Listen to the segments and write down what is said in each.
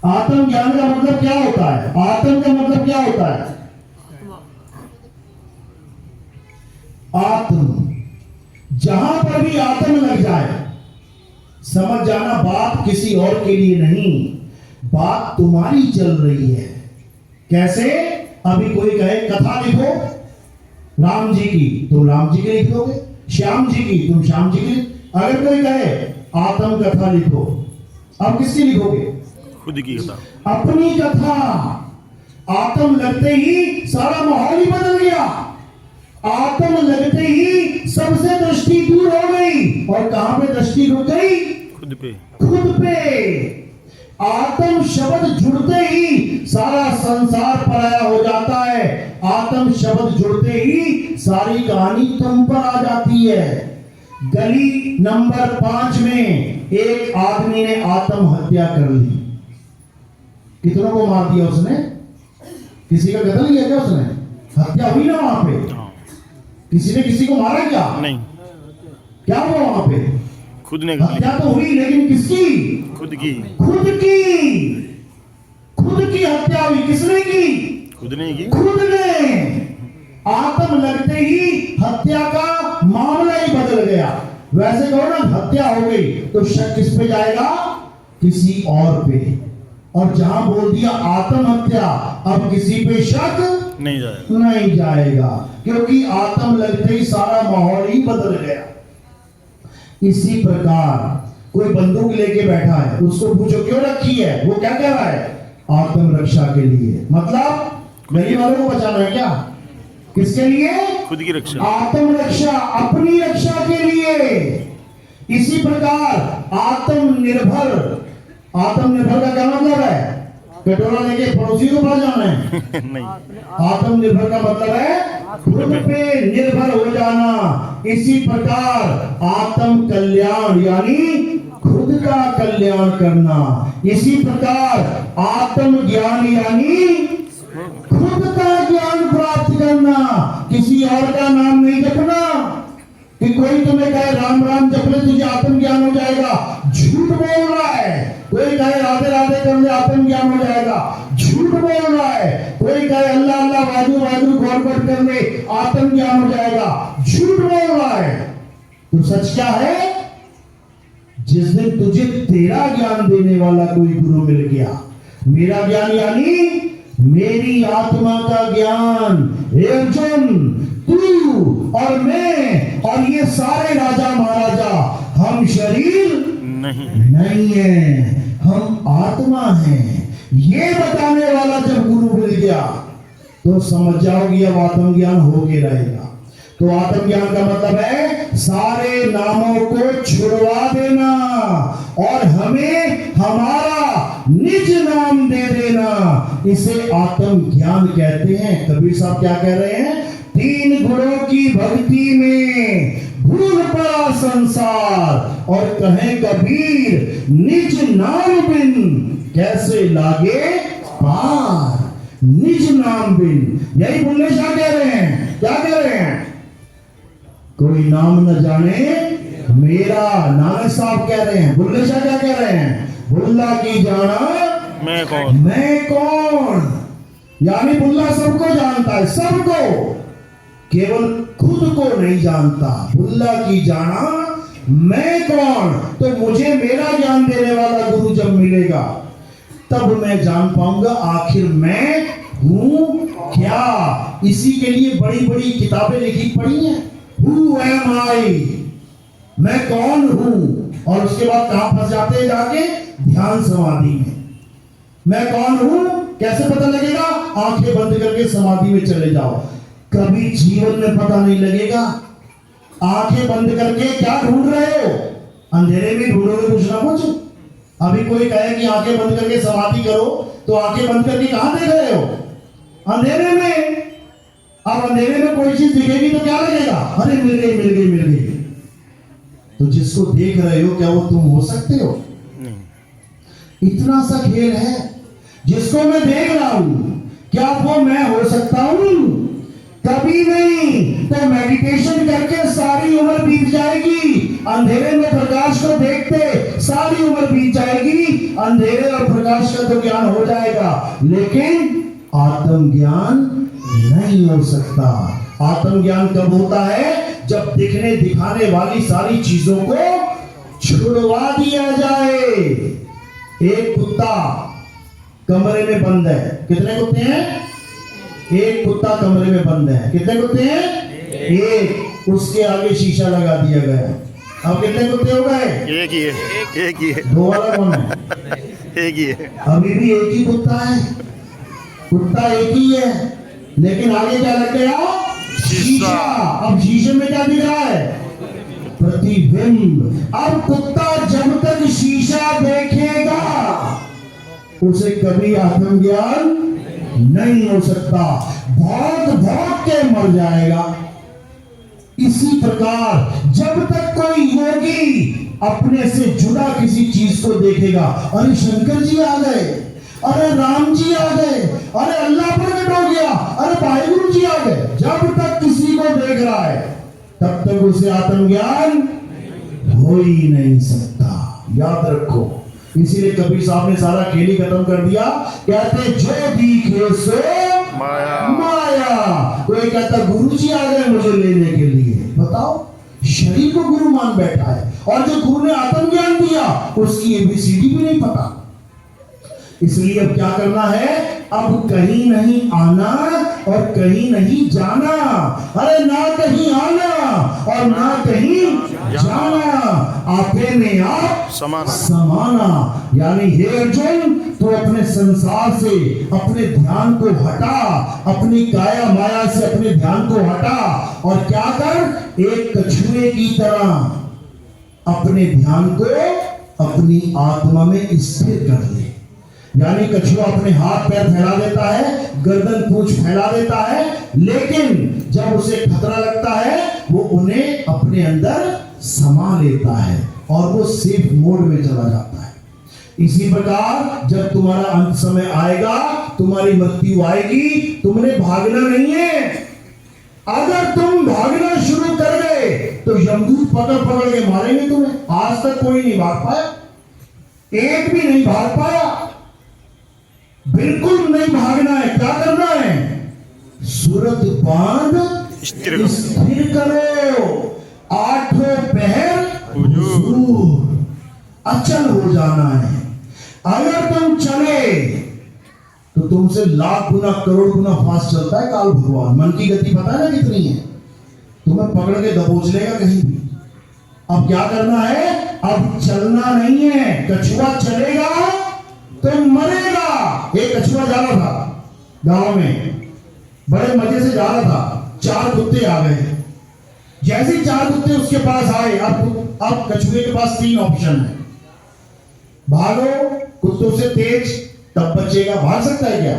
आत्म ज्ञान का मतलब क्या होता है? आत्म का मतलब क्या होता है? आत्म, जहां पर भी आत्म लग जाए समझ जाना बात किसी और के लिए नहीं, बात तुम्हारी चल रही है। कैसे? अभी कोई कहे कथा लिखो राम जी की, तुम राम जी की लिख दोगे। श्याम जी की, तुम श्याम जी की। अगर कोई कहे आत्म कथा लिखो, अब किसकी लिखोगे? खुद की कथा, अपनी कथा। आत्म लगते ही सारा माहौल ही बदल गया। आत्म लगते ही सबसे दृष्टि दूर हो गई, और कहां पे दृष्टि रुक गई? खुद पे। खुद पे। आत्म शब्द जुड़ते ही सारा संसार पराया हो जाता है। आत्म शब्द जुड़ते ही सारी कहानी तुम पर आ जाती है। गली नंबर 5 में एक आदमी ने आत्महत्या कर ली। कितनों को मार दिया उसने? किसी का कत्ल किया क्या उसने? हत्या हुई ना वहां पे? किसी ने किसी को मारा क्या? नहीं, क्या हुआ वहां पे? खुद ने कर ली। हत्या तो हुई, लेकिन किसकी? खुद की। खुद की। खुद की हत्या हुई। किसने की? खुद ने की। खुद ने। आत्म लगते ही हत्या का मामला ही बदल गया। वैसे कहो ना हत्या हो गई तो शक किस पे जाएगा? किसी और पे। और जहां बोल दिया आत्महत्या, अब किसी पे शक नहीं जाएगा, क्योंकि आत्म लगते ही सारा माहौल ही बदल गया। इसी प्रकार कोई बंदूक लेके बैठा है, उसको पूछो क्यों रखी है, वो क्या कह रहा है? आत्म रक्षा के लिए। मतलब गली वालों को बचाना है क्या? किसके लिए? खुद की रक्षा। आत्म रक्षा, अपनी रक्षा के लिए। इसी प्रकार आत्मनिर्भर, आत्मनिर्भर का क्या मतलब है? कटोरा लेके पड़ोसी को पास जाना है? नहीं, आत्मनिर्भर का मतलब है खुद पे निर्भर हो जाना। इसी प्रकार आत्म कल्याण यानी खुद का कल्याण करना। इसी प्रकार आत्म ज्ञान यानी खुद का ज्ञान प्राप्त करना, किसी और का नाम नहीं जपना। कि कोई तुम्हें कहे राम राम जप ले तुझे आत्म ज्ञान हो जाएगा, झूठ बोल रहा है। कोई कहे राधे राधे कर ले आत्म ज्ञान हो जाएगा, झूठ बोल रहा है। कोई कहे अल्लाह अल्लाह वाजू वाजू गौरबट कर ले आत्म ज्ञान हो जाएगा, झूठ बोल रहा है। तो सच क्या है? जिस दिन तुझे तेरा ज्ञान देने वाला कोई गुरु मिल गया, मेरा ज्ञान यानी मेरी आत्मा का ज्ञान, हे अर्जुन तू और मैं और ये सारे राजा महाराजा हम शरीर नहीं है, हम आत्मा हैं, ये बताने वाला जब गुरु मिल गया तो समझ जाओगी अब आत्मज्ञान हो के रहेगा। तो आत्मज्ञान का मतलब है सारे नामों को छुड़वा देना और हमें हमारा निज नाम दे देना। इसे आत्मज्ञान कहते हैं। कबीर साहब क्या कह रहे हैं? 3 गुणों की भक्ति में भूल पड़ा संसार, और कहे कबीर निज नाम बिन कैसे लागे पार। निज नाम बिन, यही बुल्ले शाह कह रहे हैं। क्या कह रहे हैं? कोई नाम न जाने मेरा, नानक साहब कह रहे हैं। बुल्ले शाह क्या कह रहे हैं? बुल्ला की जाना मैं कौन, मैं कौन। यानी बुल्ला सबको जानता है, सबको, केवल खुद को नहीं जानता। बुल्ला की जाना मैं कौन। तो मुझे मेरा ज्ञान देने वाला गुरु जब मिलेगा तब मैं जान पाऊंगा आखिर मैं हूं क्या। इसी के लिए बड़ी बड़ी किताबें लिखी पड़ी हैं। Who am I? मैं कौन हूं। और उसके बाद कहां फंस जाते हैं जाके? ध्यान समाधि में। मैं कौन हूं कैसे पता लगेगा? आंखें बंद करके समाधि में चले जाओ, कभी जीवन में पता नहीं लगेगा। आंखें बंद करके क्या ढूंढ रहे हो? अंधेरे में ढूंढोगे कुछ ना कुछ। अभी कोई कहे कि आंखें बंद करके समाधि करो, तो आंखें बंद करके कहां देख रहे हो? अंधेरे में। अब अंधेरे में कोई चीज दिखेगी तो क्या लगेगा? अरे मिल गई मिल गई मिल गई। तो जिसको देख रहे हो क्या वो तुम हो सकते हो? नहीं। इतना सा खेल है। जिसको मैं देख रहा हूं क्या वो मैं हो सकता हूं? कभी नहीं। तो मेडिटेशन करके सारी उम्र बीत जाएगी, अंधेरे में प्रकाश को देखते सारी उम्र बीत जाएगी। अंधेरे और प्रकाश का तो ज्ञान हो जाएगा, लेकिन आत्मज्ञान नहीं हो सकता। आत्मज्ञान कब होता है? जब दिखने दिखाने वाली सारी चीजों को छुड़वा दिया जाए। एक कुत्ता कमरे में बंद है, कितने कुत्ते हैं? एक कुत्ता कमरे में बंद है, कितने कुत्ते हैं? एक। उसके आगे शीशा लगा दिया गया, अब कितने कुत्ते हो गए? एक ही है, एक ही है, दो वाला कौन है? एक ही है। अभी भी एक ही कुत्ता है, कुत्ता एक ही है, लेकिन आगे क्या लग गया? शीशा। अब शीशे में क्या दिख रहा है? प्रतिबिंब। अब कुत्ता जब तक शीशा देखेगा उसे कभी आत्मज्ञान नहीं हो सकता, भौंक भौंक के मर जाएगा। इसी प्रकार जब तक कोई योगी अपने से जुड़ा किसी चीज को देखेगा, अरे शंकर जी आ गए, अरे राम जी आ गए, अरे अल्लाह प्रकट हो गया, अरे वाहिगुरु जी आ गए, जब तक किसी को देख रहा है तब तक उसे आत्मज्ञान हो ही नहीं सकता। याद रखो, इसीलिए कबीर साहब ने सारा खेल ही खत्म कर दिया। कहते जो दिखे सो माया। माया। कोई कहता गुरु जी आ गए मुझे लेने के लिए, बताओ, शरीर को गुरु मान बैठा है, और जो गुरु ने आत्मज्ञान दिया उसकी एबीसीडी भी नहीं पता। इसलिए अब क्या करना है? अब कहीं नहीं आना और कहीं नहीं जाना। अरे ना कहीं आना और ना कहीं जाना, आपे में आप समाना। यानी हे अर्जुन, तो अपने संसार से अपने ध्यान को हटा, अपनी काया माया से अपने ध्यान को हटा, और क्या कर? एक कछुए की तरह अपने ध्यान को अपनी आत्मा में स्थिर कर ले। यानी कछुआ अपने हाथ पैर फैला देता है, गर्दन पूंछ फैला देता है, लेकिन जब उसे खतरा लगता है वो उन्हें अपने अंदर समा लेता है और वो सेफ मोड में चला जाता है। इसी प्रकार जब तुम्हारा अंत समय आएगा, तुम्हारी मृत्यु आएगी, तुमने भागना नहीं है। अगर तुम भागना शुरू कर गए तो यमदूत पकड़ पकड़ के मारेंगे तुम्हें। आज तक कोई नहीं भाग पाया, एक भी नहीं भाग पाया। बिल्कुल नहीं भागना है, क्या करना है? सूरत बांध स्थिर करो, आठों पहर हुजूर, अचल हो जाना है। अगर तुम चले तो तुमसे लाख गुना करोड़ गुना फास्ट चलता है काल भगवान। मन की गति पता है ना कितनी है? तुम्हें पकड़ के दबोच लेगा कहीं भी। अब क्या करना है? अब चलना नहीं है। कछुआ चलेगा तो मरेगा। एक कछुआ जा रहा था गांव में, बड़े मजे से जा रहा था, चार कुत्ते आ गए। जैसे ही चार कुत्ते उसके पास आए, अब कछुए के पास तीन ऑप्शन है, भागो कुत्तों से तेज तब बचेगा, भाग सकता है क्या?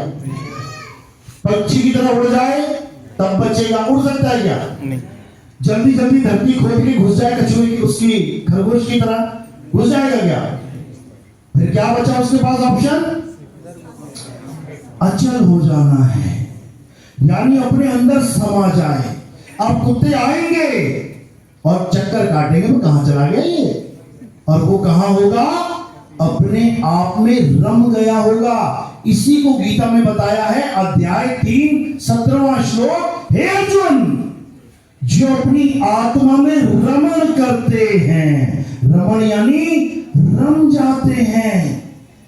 पक्षी की तरह उड़ जाए तब बचेगा, उड़ सकता है क्या? नहीं। जल्दी जल्दी धरती खोद के घुस जाए कछुए की, उसकी खरगोश की तरह घुस जाएगा क्या? फिर क्या बचा उसके पास ऑप्शन? अचल हो जाना है, यानी अपने अंदर समा जाए। अब कुत्ते आएंगे और चक्कर काटेंगे, तो कहां चला गया ये? और वो कहां होगा? अपने आप में रम गया होगा। इसी को गीता में बताया है, अध्याय 3 17वां श्लोक। हे अर्जुन, जो अपनी आत्मा में रमण करते हैं, रमण यानी रम जाते हैं।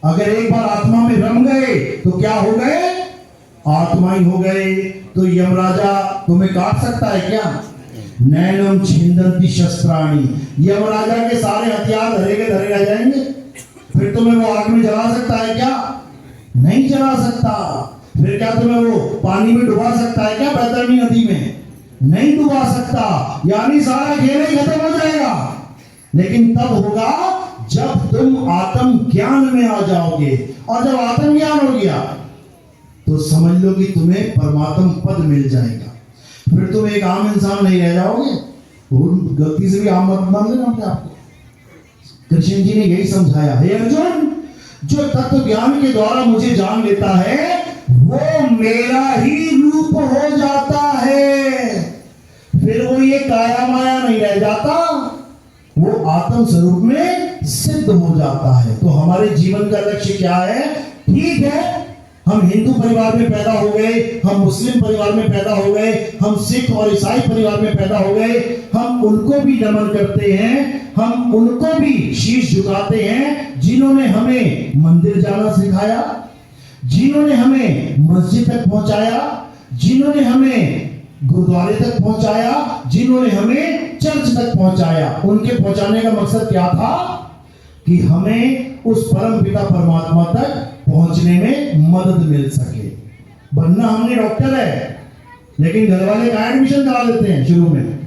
अगर एक बार आत्मा में रम गए तो क्या हो गए? आत्मा ही हो गए। तो यमराजा तुम्हें काट सकता है क्या? नैनम छिंदन्ति शस्त्राणि, यमराजा के सारे हथियार धरे के धरे रह जाएंगे। फिर तुम्हें वो आग में जला सकता है क्या? नहीं जला सकता। फिर क्या तुम्हें वो पानी में डुबा सकता है क्या? बैतरणी नदी में नहीं डुबा सकता। यानी सारा खेल ही खत्म हो जाएगा। लेकिन तब होगा जब तुम आत्म ज्ञान में आ जाओगे, और जब आत्म ज्ञान हो गया तो समझ लो कि तुम्हें परमात्म पद मिल जाएगा। फिर तुम एक आम इंसान नहीं रह जाओगे। गलती से भी आम मत मान लेना अपने आपको। कृष्ण जी ने यही समझाया, हे अर्जुन, जो तत्व ज्ञान के द्वारा मुझे जान लेता है वो मेरा ही रूप हो जाता है। फिर वो ये काया माया नहीं रह जाता, वो आत्म स्वरूप में सिद्ध हो जाता है। तो हमारे जीवन का लक्ष्य क्या है? ठीक है, हम हिंदू परिवार में पैदा हो गए, हम मुस्लिम परिवार में पैदा हो गए, हम सिख और ईसाई परिवार में पैदा हो गए, हम उनको भी नमन करते हैं, हम उनको भी शीश झुकाते हैं जिन्होंने हमें मंदिर जाना सिखाया, जिन्होंने हमें मस्जिद तक पहुंचाया, जिन्होंने हमें गुरुद्वारे तक पहुंचाया, जिन्होंने हमें चर्च तक पहुंचाया। उनके पहुंचाने का मकसद क्या था? कि हमें उस परम पिता परमात्मा तक पहुंचने में मदद मिल सके। बनना हमने डॉक्टर है, लेकिन घर वाले का एडमिशन करा देते हैं शुरू में,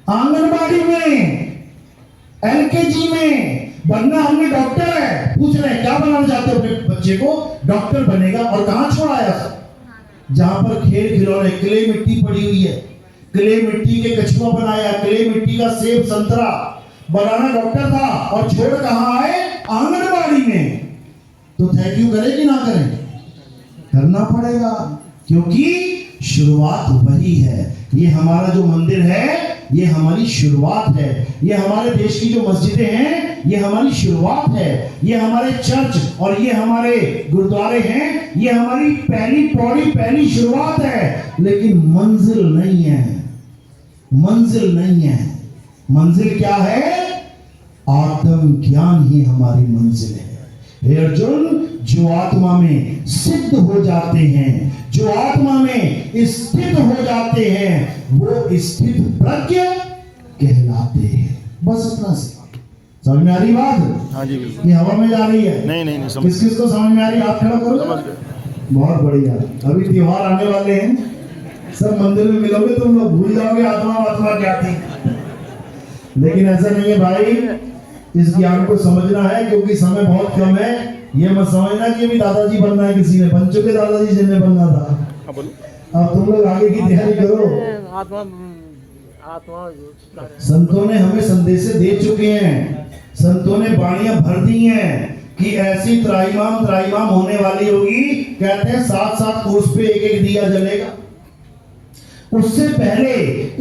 आंगनबाड़ी में, एलकेजी में। बनना हमने डॉक्टर है, पूछ रहे हैं क्या बनाना चाहते हो अपने बच्चे को? डॉक्टर बनेगा। और कहां छोड़ाया? जहां पर खेल खिलौने, क्ले मिट्टी पड़ी हुई है, क्ले मिट्टी के कछुआ बनाया, क्ले मिट्टी का सेब संतरा बनाना डॉक्टर था, और छोड़ कहां आए? आंगनबाड़ी में। तो थैंक यू करें कि ना करें? करना पड़ेगा, क्योंकि शुरुआत वही है। ये हमारा जो मंदिर है, ये हमारी शुरुआत है। ये हमारे देश की जो मस्जिदें हैं, ये हमारी शुरुआत है। ये हमारे चर्च और ये हमारे गुरुद्वारे हैं, ये हमारी पहली पौड़ी, पहली शुरुआत है। लेकिन मंजिल नहीं है, मंजिल नहीं है। मंजिल क्या है? आत्म ज्ञान ही हमारी मंजिल है। हे अर्जुन, जो आत्मा में सिद्ध हो जाते हैं, जो आत्मा में स्थित हो जाते हैं, वो स्थित प्रज्ञ कहलाते हैं। बस इतना सी समझ में आ रही बात? हाँ जी बिल्कुल। ये हवा में जा रही है? नहीं समझ। किस किस को समझ में आ रही है? आप खड़ा करो। समझ गए। बहुत बढ़िया। अभी त्योहार आने वाले हैं, सब मंदिर में मिलोगे, तुम लोग भूल जाओगे आत्मा क्या थी। लेकिन ऐसा नहीं है भाई, इस ज्ञान को समझना है, क्योंकि समय बहुत कम है। ये मत समझना कि अभी दादाजी बनना है, किसी ने बन चुके दादाजी जिन्हें बनना था। अब तुम लोग आगे की तैयारी करो। संतों ने हमें संदेश दे चुके हैं, संतों ने बाणियां भर दी हैं कि ऐसी त्राईमाम होने वाली होगी। कहते हैं 7-7 कोस पे एक दिया जलेगा। उससे पहले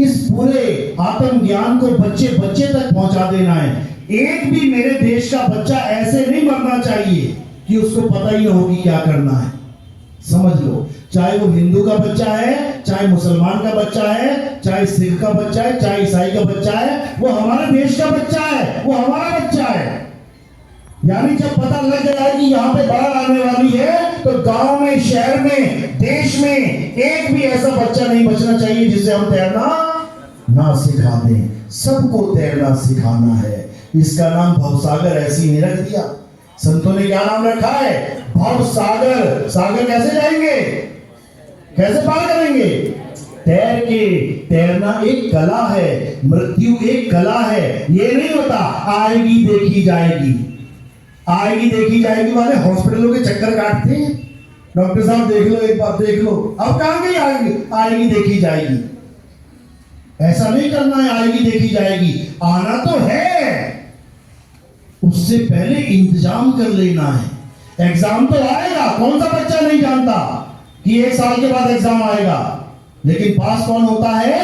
इस पूरे आत्म ज्ञान को बच्चे तक पहुंचा देना है। एक भी मेरे देश का बच्चा ऐसे नहीं मरना चाहिए कि उसको पता ही ना हो कि क्या करना है। समझ लो, चाहे वो हिंदू का बच्चा है, चाहे मुसलमान का बच्चा है, चाहे सिख का बच्चा है, चाहे ईसाई का बच्चा है, वो हमारे देश का बच्चा है, वो हमारा बच्चा है। यानी जब पता लग गया कि यहाँ पे बाढ़ आने वाली है, तो गांव में, शहर में, देश में एक भी ऐसा बच्चा नहीं बचना चाहिए जिसे हम तैरना ना सिखा दें। सबको तैरना सिखाना है। इसका नाम भवसागर ऐसी नहीं रख दिया। संतों ने क्या नाम रखा है? भवसागर। सागर कैसे जाएंगे? कैसे पार करेंगे? तैर के। तैरना एक कला है, मृत्यु एक कला है। ये नहीं होता आएगी देखी जाएगी, आएगी देखी जाएगी वाले हॉस्पिटलों के चक्कर काटते हैं। डॉक्टर साहब देख लो, एक बार देख लो, अब कहां गई आएगी देखी जाएगी। ऐसा नहीं करना है आएगी देखी जाएगी। आना तो है, उससे पहले इंतजाम कर लेना है। एग्जाम तो आएगा, कौन सा बच्चा नहीं जानता कि 1 साल के बाद एग्जाम आएगा। लेकिन पास कौन होता है?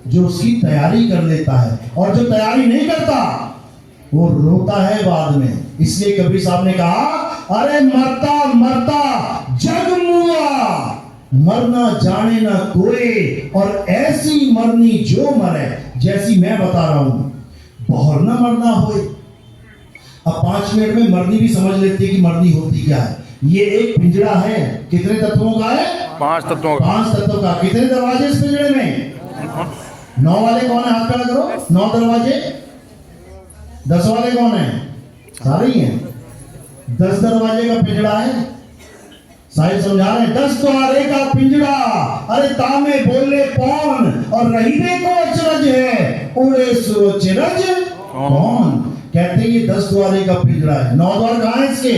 जो उसकी तैयारी कर लेता है। और जो तैयारी नहीं करता वो रोता है बाद में। इसलिए कबीर साहब ने कहा, अरे मरता मरता जग मुआ, मरना जाने ना कोई, और ऐसी मरनी जो मरे, जैसी मैं बता रहा हूं, बहुर ना मरना होए। अब 5 मिनट में मरनी भी समझ लेती है कि मरनी होती क्या है। ये एक पिंजरा है, कितने तत्वों का है? 5 तत्वों का। 5 तत्वों का। कितने दरवाजे इस पिंजरे में? 9 वाले कौन है? हाथ खड़ा करो। 9 दरवाजे। 10 वाले कौन है? सारे ही हैं। 10 दरवाजे का पिंजरा है। साहिब समझा रहे हैं, 10 द्वारे का पिंजरा, अरे तामे बोले कौन, और रहीबे को अचरज है, उड़े सुरचिरज कौन। कहते हैं ये 10 द्वारे का पिंजरा है। 9 द्वार कहां है इसके?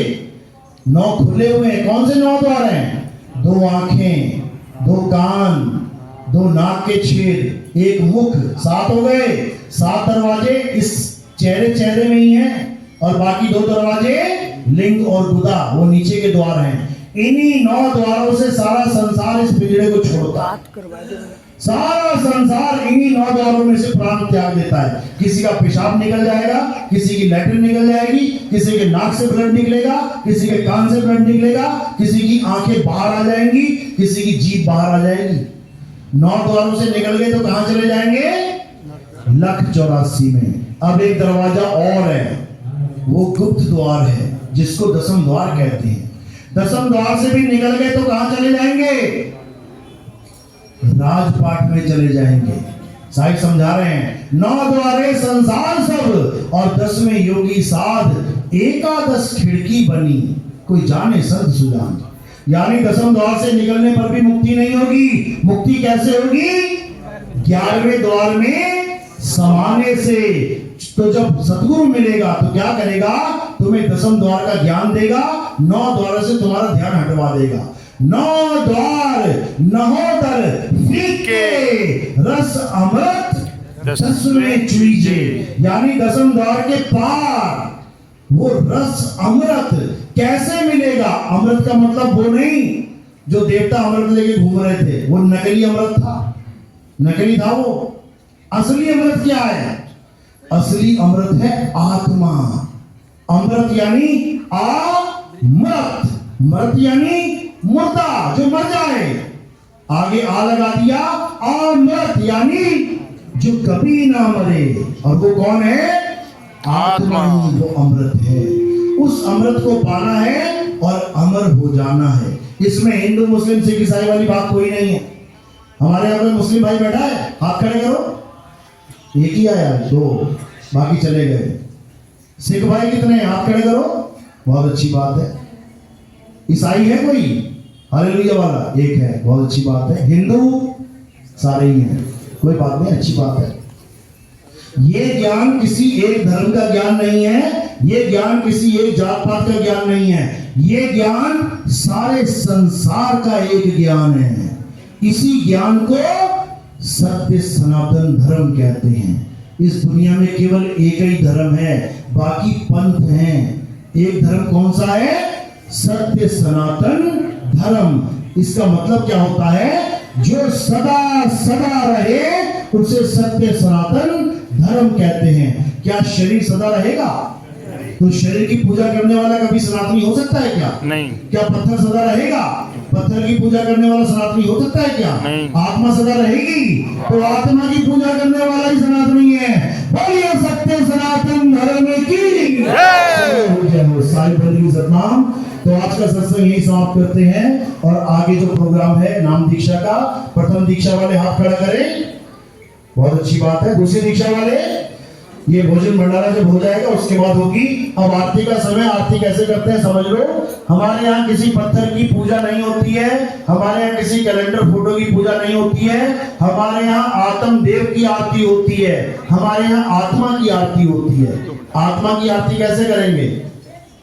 9 खुले हुए हैं। कौन से 9 द्वार हैं? 2 आंखें, 2 कान, 2 नाक के छेद, 1 मुख, 7 हो गए। 7 दरवाजे इस चेहरे में ही हैं, और बाकी 2 दरवाजे लिंग और गुदा, वो नीचे के द्वार हैं। इन्हीं 9 द्वारों से सारा संसार इस पिंजरे को छोड़ता। सारा संसार इन्हीं 9 द्वारों में से प्राण त्याग देता है। किसी का पेशाब निकल जाएगा, किसी की लैट्रिन निकल जाएगी, किसी के नाक से ब्लड निकलेगा, किसी के कान से ब्लड निकलेगा, किसी की आंखें बाहर आ जाएंगी, किसी की जीभ बाहर आ जाएगी। 9 द्वारों से निकल गए तो कहां चले जाएंगे? 1,84 में। अब एक दरवाजा और है, वो गुप्त द्वार है जिसको दसम द्वार कहते हैं। दसम द्वार से भी निकल गए तो कहां चले जाएंगे? राजपाट में चले जाएंगे। साहिब समझा रहे हैं, 9 द्वारे संसार सब और 10वें योगी साध, एकादश खिड़की बनी, कोई जाने संत सुजान। यानी दसम द्वार से निकलने पर भी मुक्ति नहीं होगी। मुक्ति कैसे होगी? 11वें द्वार में समाने से। तो जब सतगुरु मिलेगा तो क्या करेगा? तुम्हें दसम द्वार का ज्ञान देगा, 9 द्वारों से तुम्हारा ध्यान हटवा देगा। 9 द्वार नहोदर फीके, रस अमृत 10वें चुईजे। यानी दसम द्वार के पार वो रस अमृत कैसे मिलेगा? अमृत का मतलब वो नहीं जो देवता अमृत लेके घूम रहे थे, वो नकली अमृत था, नकली था वो। असली अमृत क्या है? असली अमृत है आत्मा। अमृत यानी अमृत, मृत यानी मुर्दा जो मर जाए, आगे आ लगा दिया। अमृत यानी जो कभी ना मरे, और वो कौन है? आत्मा ही वो अमृत है। उस अमृत को पाना है और अमर हो जाना है। इसमें हिंदू मुस्लिम सिख ईसाई वाली बात कोई नहीं है। हमारे यहाँ पे मुस्लिम भाई बैठा है, हाथ खड़े करो। एक ही आया, 2, बाकी चले गए। सिख भाई कितने हैं? हाथ खड़े करो। बहुत अच्छी बात है। ईसाई है कोई? हालेलुया वाला एक है, बहुत अच्छी बात है। हिंदू सारे ही हैं, कोई बात नहीं, अच्छी बात है। ये ज्ञान किसी एक धर्म का ज्ञान नहीं है, ये ज्ञान किसी एक जात पात का ज्ञान नहीं है, ये ज्ञान सारे संसार का एक ज्ञान है। इसी ज्ञान को सत्य सनातन धर्म कहते हैं। इस दुनिया में केवल एक ही धर्म है, बाकी पंथ हैं। एक धर्म कौन सा है? सत्य सनातन धर्म। इसका मतलब क्या होता है? जो सदा सदा रहे उसे सत्य सनातन धर्म कहते हैं। क्या शरीर सदा रहेगा? तो शरीर की पूजा करने वाला कभी सनातनी हो सकता है क्या? नहीं। क्या पत्थर सदा रहेगा? पत्थर की पूजा करने वाला सनातनी हो सकता है क्या? नहीं। आत्मा सदा रहेगी, तो आत्मा की पूजा करने वाला ही सनातनी है। बोलिए सत्य सनातन धर्म की जय हो। साईं बंदी सतनाम। तो आज का सत्संग यही समाप्त करते हैं और आगे जो प्रोग्राम है नाम दीक्षा का, प्रथम दीक्षा वाले हाथ खड़ा करें, बहुत अच्छी बात है। दूसरी दीक्षा वाले, ये भोजन भंडारा जब हो जाएगा उसके बाद होगी। अब आरती का समय, आरती कैसे करते हैं समझ लो। हमारे यहाँ किसी पत्थर की पूजा नहीं होती है, हमारे यहाँ किसी कैलेंडर फोटो की पूजा नहीं होती है, हमारे यहाँ आत्म देव की आरती होती है, हमारे यहाँ आत्मा की आरती होती है। आत्मा की आरती कैसे करेंगे?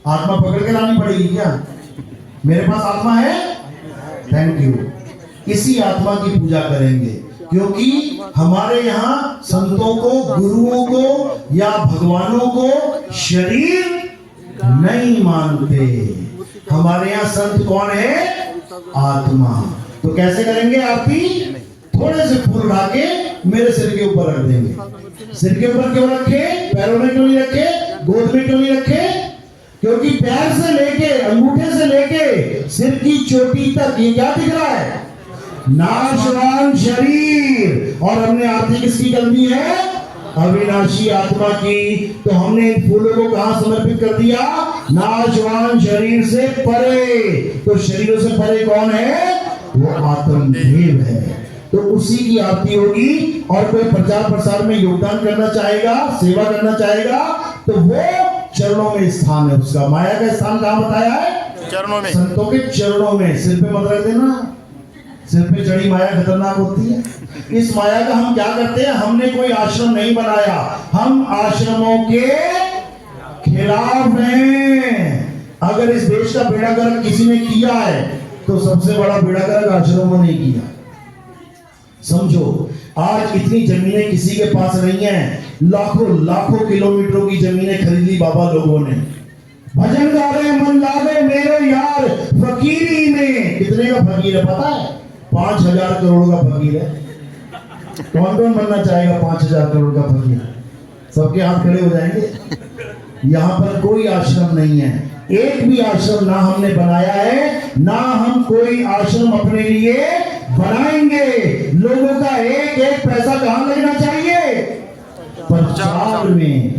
आत्मा पकड़ के लानी पड़ेगी क्या? मेरे पास आत्मा है, थैंक यू। इसी आत्मा की पूजा करेंगे, क्योंकि हमारे यहाँ संतों को, गुरुओं को या भगवानों को शरीर नहीं मानते। हमारे यहाँ संत कौन है? आत्मा। तो कैसे करेंगे आरती? थोड़े से फूल उठा के मेरे सिर के ऊपर रख देंगे। सिर के ऊपर क्यों रखे? पैरों में क्यों नहीं रखे? गोद में क्यों नहीं रखे? क्योंकि पैर से लेके, अंगूठे से लेके सिर की चोटी तक ये क्या दिख रहा है? नाशवान शरीर। और हमने आरती किसकी करनी है? अविनाशी आत्मा की। तो हमने इन फूलों को कहां समर्पित कर दिया? नाशवान शरीर से परे। तो शरीरों से परे कौन है? वो आत्मदेव है। तो उसी की आरती होगी। और कोई प्रचार प्रसार में योगदान करना चाहेगा, सेवा करना चाहेगा, तो वो चरणों में स्थान है उसका। माया का स्थान कहां बताया है? चरणों में। संतों के चरणों में। सिर पे मत रख देना, सिर पे चढ़ी माया खतरनाक होती है। इस माया का हम क्या करते हैं? हमने कोई आश्रम नहीं बनाया, हम आश्रमों के खिलाफ हैं। अगर इस देश का बेड़ा गर्क किसी ने किया है तो सबसे बड़ा बेड़ा गर्क आश्रमों ने किया। समझो, आज इतनी जमीनें किसी के पास नहीं है। लाखों लाखों किलोमीटरों की जमीनें खरीद ली बाबा लोगों ने। भजन गा रहे, मन लागे मेरे यार फकीरी में। कितने का फकीर है पता है? 5,000 करोड़ का फकीर है। कौन कौन बनना चाहेगा 5,000 करोड़ का फकीर? सबके हाथ खड़े हो जाएंगे। यहाँ पर कोई आश्रम नहीं है, एक भी आश्रम ना हमने बनाया है, ना हम कोई आश्रम अपने लिए बनाएंगे। लोगों का एक एक पैसा कहाँ लगना चाहिए?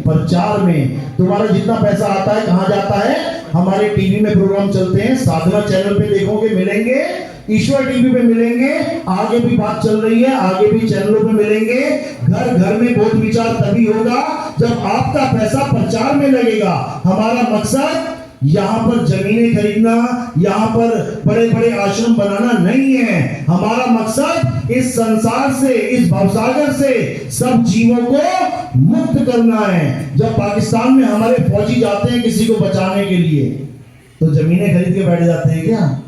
प्रचार में। तुम्हारा जितना पैसा आता है कहाँ जाता है? हमारे टीवी में प्रोग्राम चलते हैं, साधना चैनल पे देखोगे मिलेंगे, ईश्वर टीवी पे मिलेंगे, आगे भी बात चल रही है, आगे भी चैनलों पे मिलेंगे। घर घर में बोध विचार तभी होगा जब आपका पैसा प्रचार में लगेगा। हमारा मकसद यहाँ पर जमीनें खरीदना, यहाँ पर बड़े बड़े आश्रम बनाना नहीं है। हमारा मकसद इस संसार से, इस भवसागर से सब जीवों को मुक्त करना है। जब पाकिस्तान में हमारे फौजी जाते हैं किसी को बचाने के लिए, तो जमीनें खरीद के बैठ जाते हैं क्या?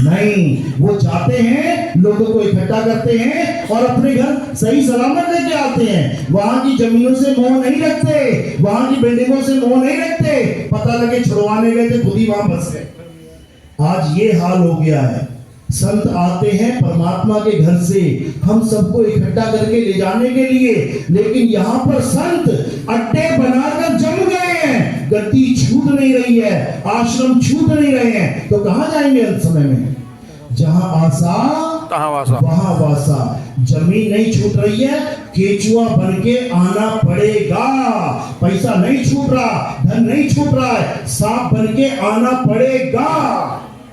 नहीं, वो जाते हैं, लोगों को इकट्ठा करते हैं और अपने घर सही सलामत लेके आते हैं। वहां की जमीनों से मोह नहीं रखते, वहां की बिल्डिंगों से मोह नहीं रखते। पता लगे छुड़वाने गए थे, खुद ही वहां फंस गए। आज ये हाल हो गया है। संत आते हैं परमात्मा के घर से हम सबको इकट्ठा करके ले जाने के लिए, लेकिन यहाँ पर संत अड्डे बनाकर जम गए हैं। गति छूट नहीं रही है, आश्रम छूट नहीं रहे हैं, तो कहाँ जाएंगे अंत समय में? जहां आशा वहां वासा। जमीन नहीं छूट रही है, केचुआ बन के आना पड़ेगा। पैसा नहीं छूट रहा, धन नहीं छूट रहा है, सांप बन के आना पड़ेगा।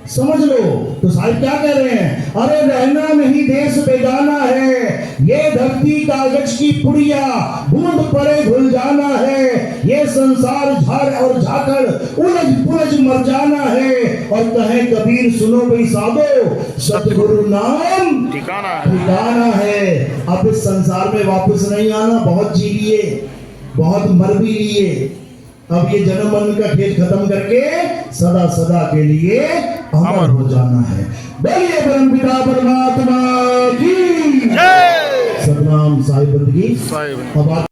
समझ लो। तो साहिब क्या कह रहे हैं? अरे रहना नहीं देश बेगाना है, ये धरती कागज की पुड़िया, बूंद पड़े घुल जाना है। ये संसार झाड़ और झाकड़ उलझ पुलझ मर जाना है। और कहे कबीर सुनो भाई साधो, सतगुरु नाम ठिकाना है। अब इस संसार में वापस नहीं आना। बहुत जी लिए, बहुत मर भी लिए। अब ये जन्म मरण का खेल खत्म करके सदा सदा के लिए अमर हो जाना है। बोलिए परमपिता परमात्मा की जय। सतनाम साहिब बंदगी।